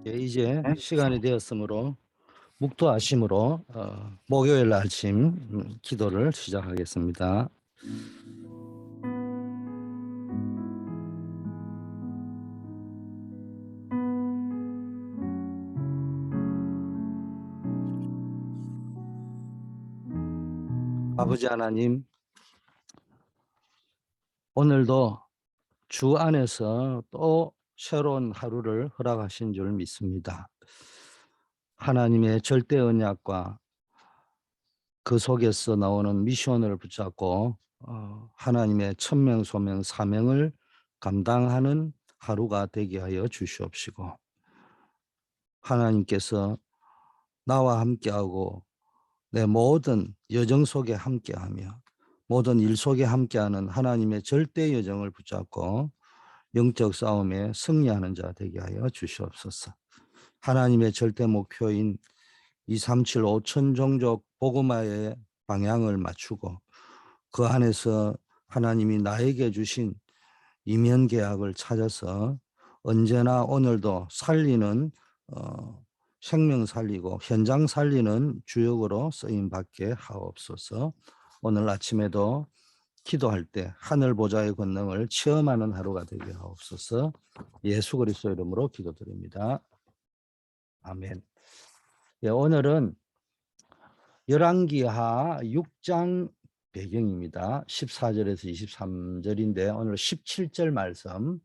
예, 이제 시간이 되었으므로 묵도하심으로 목요일 아침 기도를 시작하겠습니다. 아버지 하나님, 오늘도 주 안에서 또 새로운 하루를 허락하신 줄 믿습니다. 하나님의 절대 언약과 그 속에서 나오는 미션을 붙잡고 하나님의 천명, 소명, 사명을 감당하는 하루가 되게 하여 주시옵시고, 하나님께서 나와 함께하고 내 모든 여정 속에 함께하며 모든 일 속에 함께하는 하나님의 절대 여정을 붙잡고 영적 싸움에 승리하는 자 되게 하여 주시옵소서. 하나님의 절대 목표인 237 5천 종족 복음화의 방향을 맞추고 그 안에서 하나님이 나에게 주신 이면 계약을 찾아서 언제나 오늘도 살리는 생명 살리고 현장 살리는 주역으로 쓰임 받게 하옵소서. 오늘 아침에도 기도할 때 하늘 보좌의 권능을 체험하는 하루가 되게 하옵소서. 예수 그리스도 이름으로 기도드립니다. 아멘. 예, 오늘은 열왕기하 6장 배경입니다. 14절에서 23절인데 오늘 17절 말씀.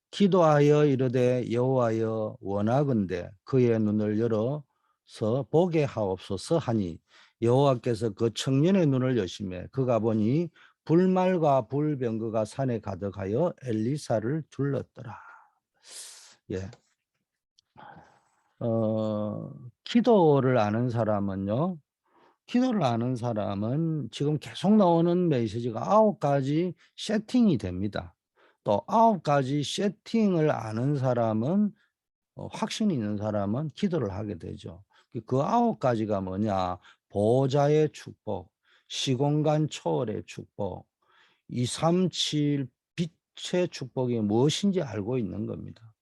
기도하여 이르되 여호와여 원하건대 그의 눈을 열어서 보게 하옵소서 하니 여호와께서 그 청년의 눈을 여시매 그가 보니 불말과 불병거가 산에 가득하여 엘리사를 둘렀더라. 예. 기도를 아는 사람은요. 기도를 아는 사람은 지금 계속 나오는 메시지가 9가지 세팅이 됩니다. 또 9가지 세팅을 아는 사람은 확신이 있는 사람은 기도를 하게 되죠. 그 9가지가 뭐냐? 보좌의 축복, 시공간 초월의 축복, 237 빛의 축복이 무엇인지 알고 있는 겁니다.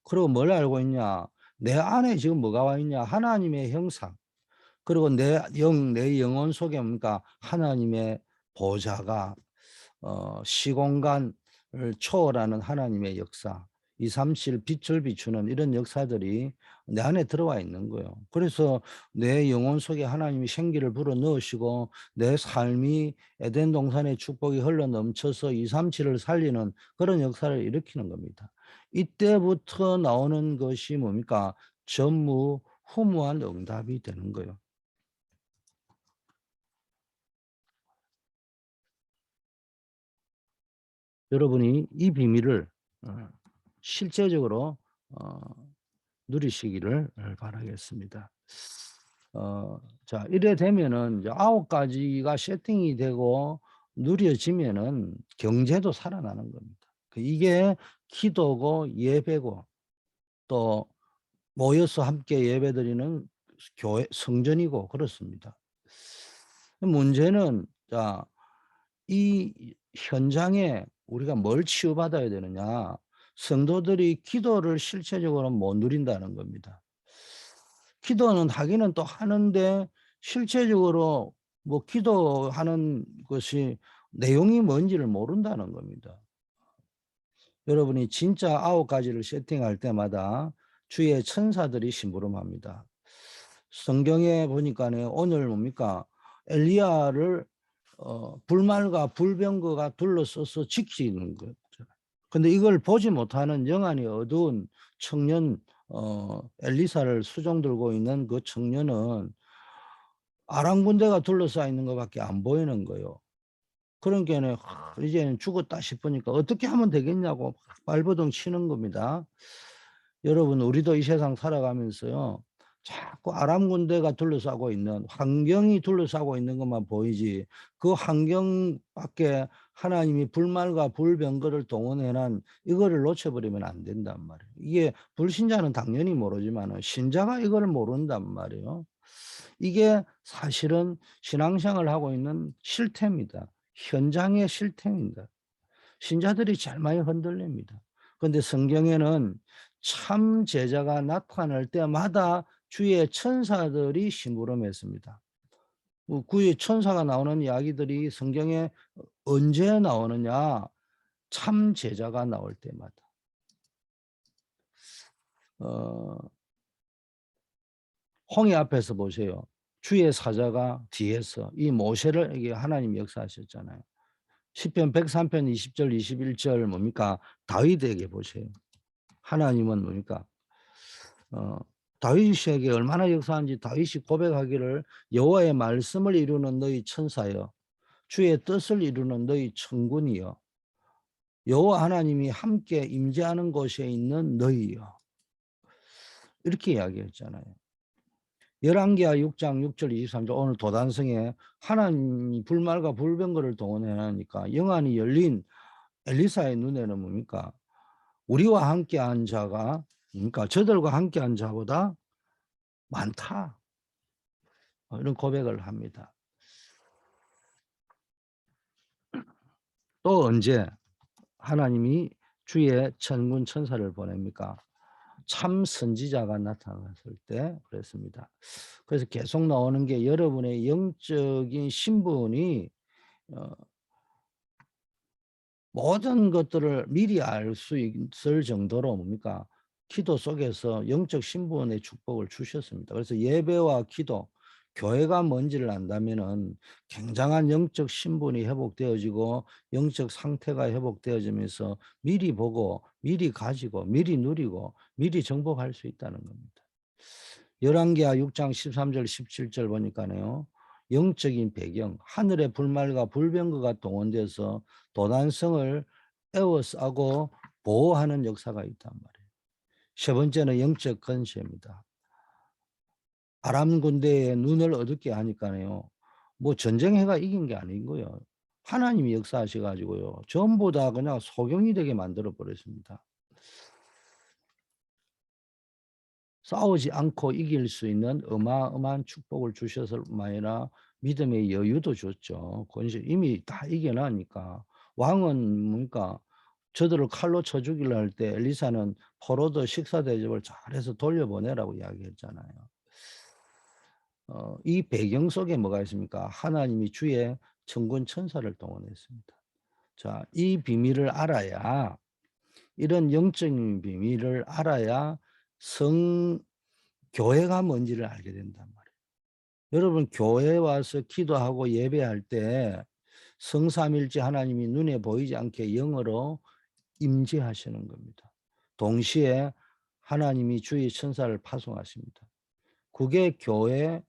그리고 뭘 알고 있냐? 내 안에 지금 뭐가 와 있냐? 하나님의 형상. 그리고 내 영혼 속에 뭡니까? 하나님의 보좌가 시공간을 초월하는 하나님의 역사, 237 빛을 비추는 이런 역사들이 내 안에 들어와 있는 거예요. 그래서 내 영혼 속에 하나님이 생기를 불어 넣으시고 내 삶이 에덴 동산의 축복이 흘러 넘쳐서 237을 살리는 그런 역사를 일으키는 겁니다. 이때부터 나오는 것이 뭡니까? 전무후무한 응답이 되는 거예요. 여러분이 이 비밀을 실제적으로 누리시기를 바라겠습니다. 자, 이래 되면은 이제 9가지가 세팅이 되고 누려지면은 경제도 살아나는 겁니다. 이게 기도고 예배고 또 모여서 함께 예배드리는 교회 성전이고 그렇습니다. 문제는 자, 이 현장에 우리가 뭘 치유받아야 되느냐? 성도들이 기도를 실체적으로 못 누린다는 겁니다. 기도는 하기는 또 하는데 실체적으로 뭐 기도하는 것이 내용이 뭔지를 모른다는 겁니다. 여러분이 진짜 9가지를 세팅할 때마다 주의 천사들이 심부름합니다. 성경에 보니까는 오늘 뭡니까? 엘리야를 불말과 불병거가 둘러서서 지키는 거죠. 근데 이걸 보지 못하는 영안이 어두운 청년 엘리사를 수종 들고 있는 그 청년은 아람 군대가 둘러싸여 있는 것밖에 안 보이는 거예요. 그러니까 이제는 죽었다 싶으니까 어떻게 하면 되겠냐고 발버둥 치는 겁니다. 여러분, 우리도 이 세상 살아가면서요, 자꾸 아람 군대가 둘러싸고 있는, 환경이 둘러싸고 있는 것만 보이지 그 환경 밖에 하나님이 불말과 불병거를 동원해난 이거를 놓쳐버리면 안 된단 말이에요. 이게 불신자는 당연히 모르지만 신자가 이걸 모른단 말이에요. 이게 사실은 신앙생활을 하고 있는 실태입니다. 현장의 실태입니다. 신자들이 제일 많이 흔들립니다. 그런데 성경에는 참 제자가 나타날 때마다 주의 천사들이 심부름했습니다. 구의 천사가 나오는 이야기들이 성경에 언제 나오느냐? 참 제자가 나올 때마다. 홍해 앞에서 보세요. 주의 사자가 뒤에서 이 모세를 이게 하나님이 역사하셨잖아요. 시편 103편 20절 21절 뭡니까? 다윗에게 보세요. 하나님은 뭡니까? 다윗에게 얼마나 역사한지 다윗이 고백하기를 여호와의 말씀을 이루는 너희 천사여 주의 뜻을 이루는 너희 천군이여 여호와 하나님이 함께 임재하는 곳에 있는 너희여 이렇게 이야기했잖아요. 열왕기하 6장 6절 23절 오늘 도단성에 하나님이 불말과 불병거를 동원해하니까 영안이 열린 엘리사의 눈에는 뭡니까? 우리와 함께한 자가 뭡니까? 저들과 함께한 자보다 많다. 이런 고백을 합니다. 또 언제 하나님이 주의 천군 천사를 보냅니까? 참 선지자가 나타났을 때 그랬습니다. 그래서 계속 나오는 게 여러분의 영적인 신분이 모든 것들을 미리 알 수 있을 정도로 뭡니까? 기도 속에서 영적 신분의 축복을 주셨습니다. 그래서 예배와 기도, 교회가 뭔지를 안다면은 굉장한 영적 신분이 회복되어지고 영적 상태가 회복되어지면서 미리 보고 미리 가지고 미리 누리고 미리 정복할 수 있다는 겁니다. 열왕기하 6장 13절 17절 보니까요. 영적인 배경, 하늘의 불말과 불병거가 동원돼서 도단성을 에워싸고 보호하는 역사가 있단 말이에요. 세 번째는 영적 건세입니다. 아람 군대의 눈을 어둡게 하니까요. 뭐 전쟁해가 이긴 게 아닌 거예요. 하나님이 역사하셔가지고요. 전부 다 그냥 소경이 되게 만들어 버렸습니다. 싸우지 않고 이길 수 있는 어마어마한 축복을 주셔서 뿐만 아니라 믿음의 여유도 줬죠. 이미 다 이겨나니까. 왕은 뭡니까? 저들을 칼로 쳐 죽이려 할 때 엘리사는 포로도 식사 대접을 잘해서 돌려보내라고 이야기했잖아요. 이 배경 속에 뭐가 있습니까? 하나님이 주의 천군 천사를 동원했습니다. 자, 이 비밀을 알아야 이런 영적인 비밀을 알아야 교회가 뭔지를 알게 된단 말이에요. 여러분 교회에 와서 기도하고 예배할 때 성삼일체 하나님이 눈에 보이지 않게 영으로 임재하시는 겁니다. 동시에 하나님이 주의 천사를 파송하십니다. 그게 교회고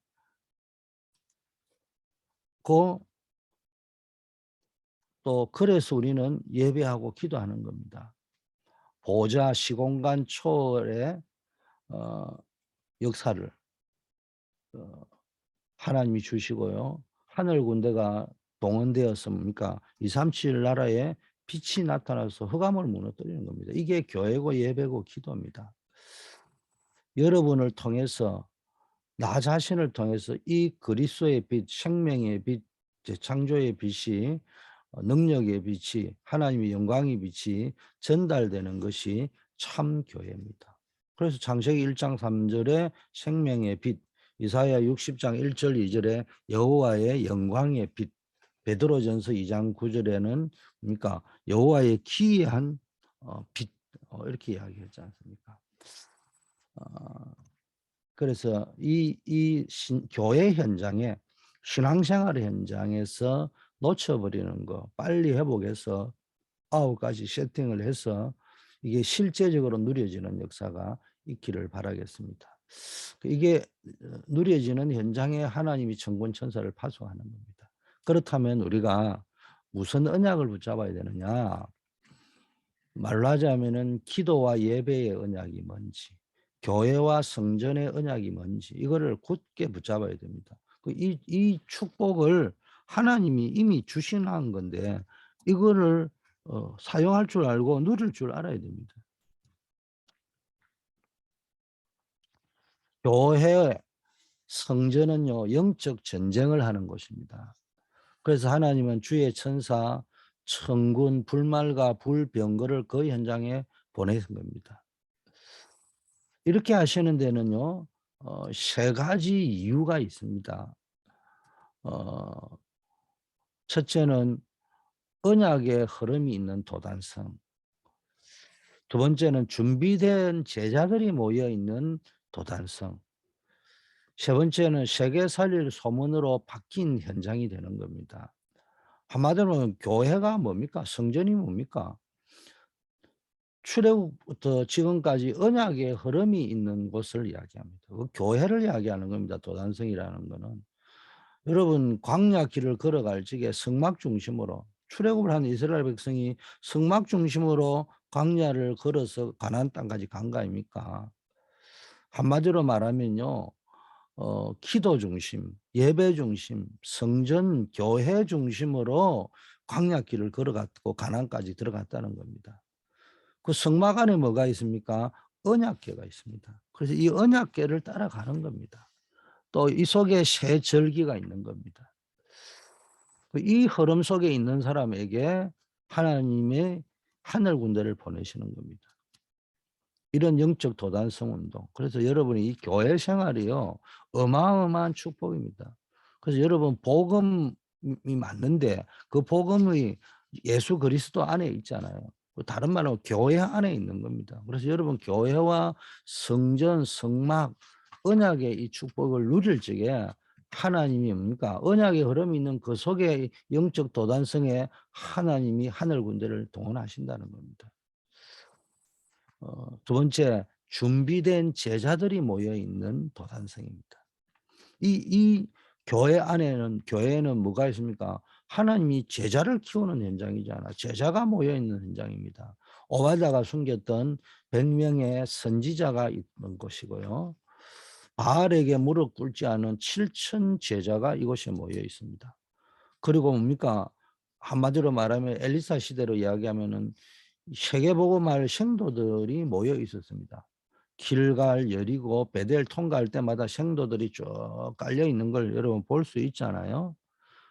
또 그래서 우리는 예배하고 기도하는 겁니다. 보좌 시공간 초월의 역사를 하나님이 주시고요. 하늘 군대가 동원되어서 뭡니까? 237 나라에 빛이 나타나서 흑암을 무너뜨리는 겁니다. 이게 교회고 예배고 기도입니다. 여러분을 통해서 나 자신을 통해서 이 그리스도의 빛, 생명의 빛, 창조의 빛이 능력의 빛이 하나님의 영광의 빛이 전달되는 것이 참 교회입니다. 그래서 창세기 1장 3절에 생명의 빛, 이사야 60장 1절 2절에 여호와의 영광의 빛, 베드로전서 2장 9절에는 그러니까 여호와의 기이한 빛 이렇게 이야기하지 않습니까? 그래서 교회 현장에 신앙생활 현장에서 놓쳐버리는 거 빨리 회복해서 9가지 세팅을 해서 이게 실제적으로 누려지는 역사가 있기를 바라겠습니다. 이게 누려지는 현장에 하나님이 천군 천사를 파송하는 겁니다. 그렇다면 우리가 무슨 언약을 붙잡아야 되느냐? 말로 하자면은 기도와 예배의 언약이 뭔지, 교회와 성전의 언약이 뭔지 이거를 굳게 붙잡아야 됩니다. 이 축복을 하나님이 이미 주신한 건데 이거를 사용할 줄 알고 누릴 줄 알아야 됩니다. 교회, 성전은요 영적 전쟁을 하는 곳입니다. 그래서 하나님은 주의 천사, 천군, 불말과 불병거를 그 현장에 보내신 겁니다. 이렇게 하시는 데는요. 세 가지 이유가 있습니다. 어 첫째는 언약의 흐름이 있는 도단성. 두 번째는 준비된 제자들이 모여 있는 도단성. 세 번째는 세계 살릴 소문으로 바뀐 현장이 되는 겁니다. 한마디로 교회가 뭡니까? 성전이 뭡니까? 출애굽부터 지금까지 언약의 흐름이 있는 곳을 이야기합니다. 그 교회를 이야기하는 겁니다. 도단성이라는 거는. 여러분 광야 길을 걸어갈 적에 성막 중심으로 출애굽을 한 이스라엘 백성이 성막 중심으로 광야를 걸어서 가나안 땅까지 간 거 아닙니까? 한마디로 말하면요. 기도 중심, 예배 중심, 성전 교회 중심으로 광야 길을 걸어갔고 가나안까지 들어갔다는 겁니다. 그 성막 안에 뭐가 있습니까? 언약궤가 있습니다. 그래서 이 언약궤를 따라가는 겁니다. 또 이 속에 새 절기가 있는 겁니다. 이 흐름 속에 있는 사람에게 하나님의 하늘 군대를 보내시는 겁니다. 이런 영적 도단성 운동. 그래서 여러분이 이 교회 생활이요. 어마어마한 축복입니다. 그래서 여러분 복음이 맞는데 그 복음이 예수 그리스도 안에 있잖아요. 다른 말로 교회 안에 있는 겁니다. 그래서 여러분 교회와 성전, 성막, 언약의 이 축복을 누릴 적에 하나님이 뭡니까? 언약의 흐름이 있는 그 속에 영적 도단성에 하나님이 하늘 군대를 동원하신다는 겁니다. 두 번째, 준비된 제자들이 모여 있는 도단성입니다. 이 교회에는 뭐가 있습니까? 하나님이 제자를 키우는 현장이잖아. 제자가 모여 있는 현장입니다. 오바댜가 숨겼던 100명의 선지자가 있는 곳이고요. 바알에게 무릎 꿇지 않은 7천 제자가 이곳에 모여 있습니다. 그리고 뭡니까? 한마디로 말하면 엘리사 시대로 이야기하면은 세계복음할 성도들이 모여 있었습니다. 길갈, 여리고, 베델 통과할 때마다 성도들이 쭉 깔려 있는 걸 여러분 볼 수 있잖아요.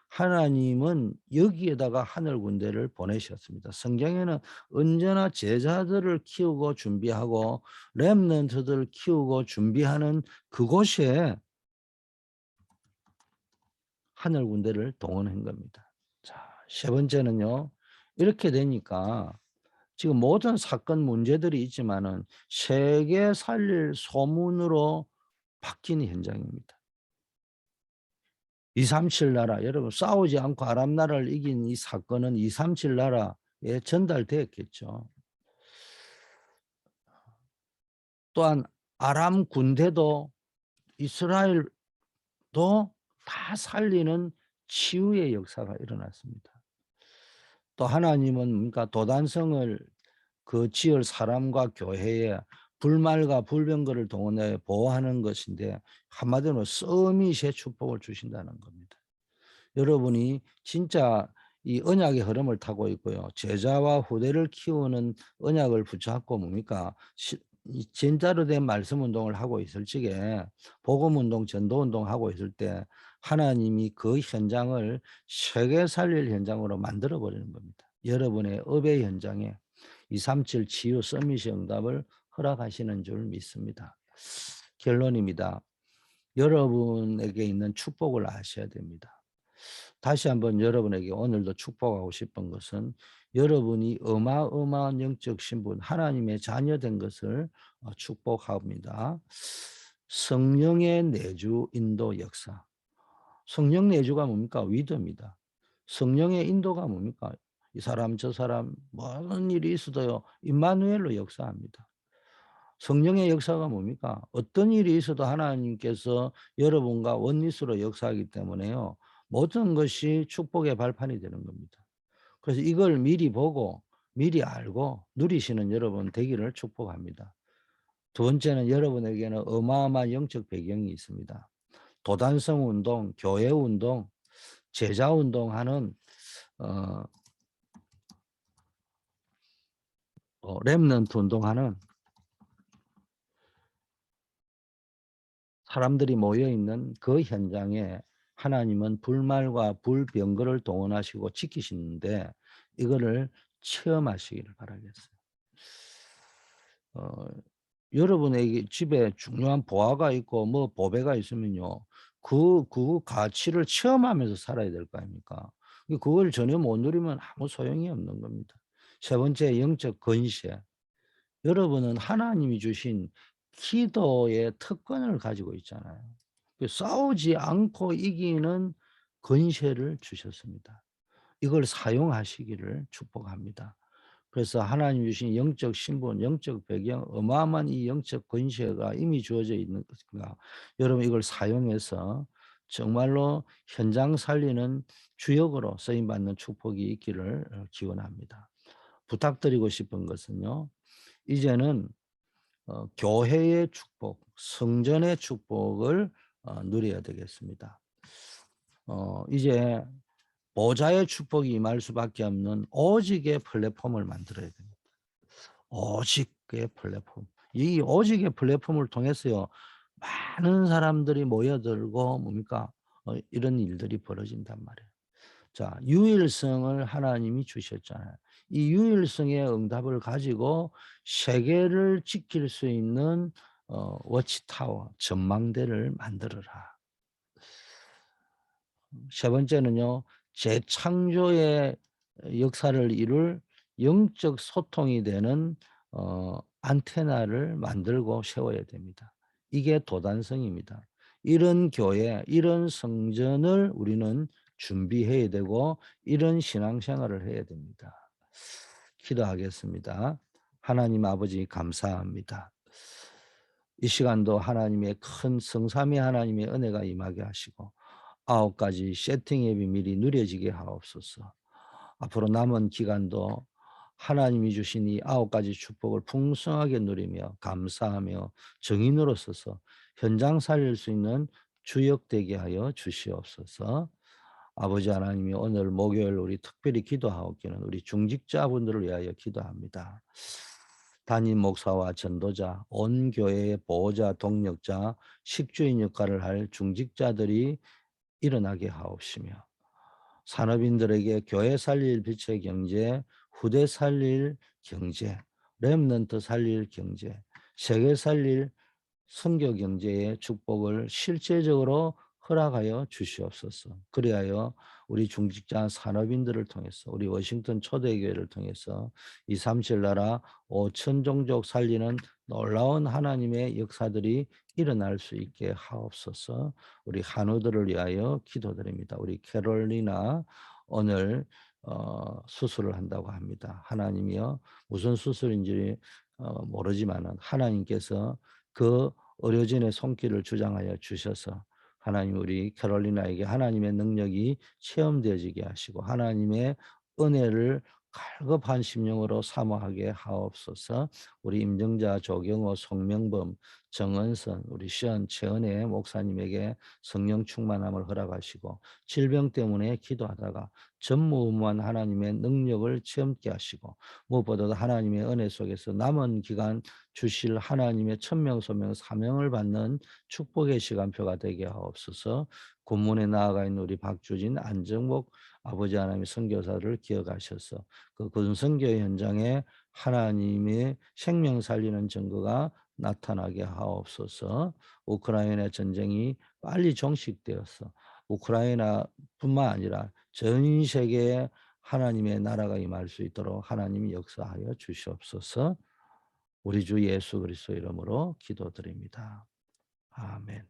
하나님은 여기에다가 하늘 군대를 보내셨습니다. 성경에는 언제나 제자들을 키우고 준비하고 렘넌트들을 키우고 준비하는 그곳에 하늘 군대를 동원한 겁니다. 자, 세 번째는요. 이렇게 되니까 지금 모든 사건 문제들이 있지만은 세계 살릴 소문으로 바뀌는 현장입니다. 237 나라, 여러분 싸우지 않고 아랍 나라를 이긴 이 사건은 237 나라에 전달되었겠죠. 또한 아람 군대도 이스라엘도 다 살리는 치유의 역사가 일어났습니다. 또 하나님은 그러니까 도단성을 그 지을 사람과 교회에 불말과 불병거를 동원해 보호하는 것인데 한마디로 서밋의 축복을 주신다는 겁니다. 여러분이 진짜 이 언약의 흐름을 타고 있고요. 제자와 후대를 키우는 언약을 붙잡고 뭡니까? 이 진짜로 된 말씀 운동을 하고 있을 적에 복음 운동, 전도 운동 하고 있을 때 하나님이 그 현장을 세계 살릴 현장으로 만들어 버리는 겁니다. 여러분의 업의 현장에 237 치유 서밋의 응답을 허락하시는 줄 믿습니다. 결론입니다. 여러분에게 있는 축복을 아셔야 됩니다. 다시 한번 여러분에게 오늘도 축복하고 싶은 것은 여러분이 어마어마한 영적 신분, 하나님의 자녀된 것을 축복합니다. 성령의 내주 인도 역사. 성령 내주가 뭡니까? 위도입니다. 성령의 인도가 뭡니까? 이 사람 저 사람 무슨 일이 있어도요. 임마누엘로 역사합니다. 성령의 역사가 뭡니까? 어떤 일이 있어도 하나님께서 여러분과 원리스로 역사하기 때문에요. 모든 것이 축복의 발판이 되는 겁니다. 그래서 이걸 미리 보고 미리 알고 누리시는 여러분 되기를 축복합니다. 두 번째는 여러분에게는 어마어마한 영적 배경이 있습니다. 도단성 운동, 교회 운동, 제자 운동하는 어, 렘넌트 운동하는 사람들이 모여 있는 그 현장에 하나님은 불말과 불병거를 동원하시고 지키시는데 이거를 체험하시기를 바라겠어요. 여러분에게 집에 중요한 보아가 있고 뭐 보배가 있으면요. 그 가치를 체험하면서 살아야 될 거 아닙니까? 그걸 전혀 못 누리면 아무 소용이 없는 겁니다. 세 번째 영적 권세. 여러분은 하나님이 주신 기도의 특권을 가지고 있잖아요. 싸우지 않고 이기는 권세를 주셨습니다. 이걸 사용하시기를 축복합니다. 그래서 하나님 주신 영적 신분, 영적 배경, 어마어마한 이 영적 권세가 이미 주어져 있는 것입니다. 여러분 이걸 사용해서 정말로 현장 살리는 주역으로 쓰임받는 축복이 있기를 기원합니다. 부탁드리고 싶은 것은요. 이제는 교회의 축복, 성전의 축복을 누려야 되겠습니다. 이제 보좌의 축복이 임할 수밖에 없는 오직의 플랫폼을 만들어야 됩니다. 오직의 플랫폼. 이 오직의 플랫폼을 통해서요. 많은 사람들이 모여들고 뭡니까? 이런 일들이 벌어진단 말이에요. 자, 유일성을 하나님이 주셨잖아요. 이 유일성의 응답을 가지고 세계를 지킬 수 있는 워치타워, 전망대를 만들어라. 세 번째는요. 재창조의 역사를 이룰 영적 소통이 되는 안테나를 만들고 세워야 됩니다. 이게 도단성입니다. 이런 교회, 이런 성전을 우리는 준비해야 되고 이런 신앙생활을 해야 됩니다. 기도하겠습니다. 하나님 아버지 감사합니다. 이 시간도 하나님의 큰 성삼위 하나님의 은혜가 임하게 하시고 9가지 세팅의 비밀이 누려지게 하옵소서. 앞으로 남은 기간도 하나님이 주신 이 9가지 축복을 풍성하게 누리며 감사하며 정인으로 서서 현장 살릴 수 있는 주역되게 하여 주시옵소서. 아버지 하나님이 오늘 목요일 우리 특별히 기도하옵기는 우리 중직자분들을 위하여 기도합니다. 담임 목사와 전도자, 온 교회의 보호자, 동력자, 식주인 역할을 할 중직자들이 일어나게 하옵시며 산업인들에게 교회 살릴 빛의 경제, 후대 살릴 경제, 렘넌트 살릴 경제, 세계 살릴 선교 경제의 축복을 실제적으로 허락하여 주시옵소서. 그리하여 우리 중직자 산업인들을 통해서 우리 워싱턴 초대교회를 통해서 237 나라 5천 종족 살리는 놀라운 하나님의 역사들이 일어날 수 있게 하옵소서. 우리 한우들을 위하여 기도드립니다. 우리 캐롤리나 오늘 수술을 한다고 합니다. 하나님이여 무슨 수술인지 모르지만은 하나님께서 그 의료진의 손길을 주장하여 주셔서 하나님 우리 캐롤리나에게 하나님의 능력이 체험되어지게 하시고 하나님의 은혜를 갈급한 심령으로 사모하게 하옵소서. 우리 임정자, 조경호, 송명범, 정은선, 우리 시언, 최은혜 목사님에게 성령 충만함을 허락하시고 질병 때문에 기도하다가 전무후무한 하나님의 능력을 체험케 하시고 무엇보다도 하나님의 은혜 속에서 남은 기간 주실 하나님의 천명소명 사명을 받는 축복의 시간표가 되게 하옵소서. 군문에 나아가 있는 우리 박주진, 안정복 아버지 하나님의 선교사를 기억하셔서 그 군선교 현장에 하나님의 생명 살리는 증거가 나타나게 하옵소서. 우크라이나 전쟁이 빨리 종식되어서 우크라이나뿐만 아니라 전 세계에 하나님의 나라가 임할 수 있도록 하나님이 역사하여 주시옵소서. 우리 주 예수 그리스도 이름으로 기도드립니다. 아멘.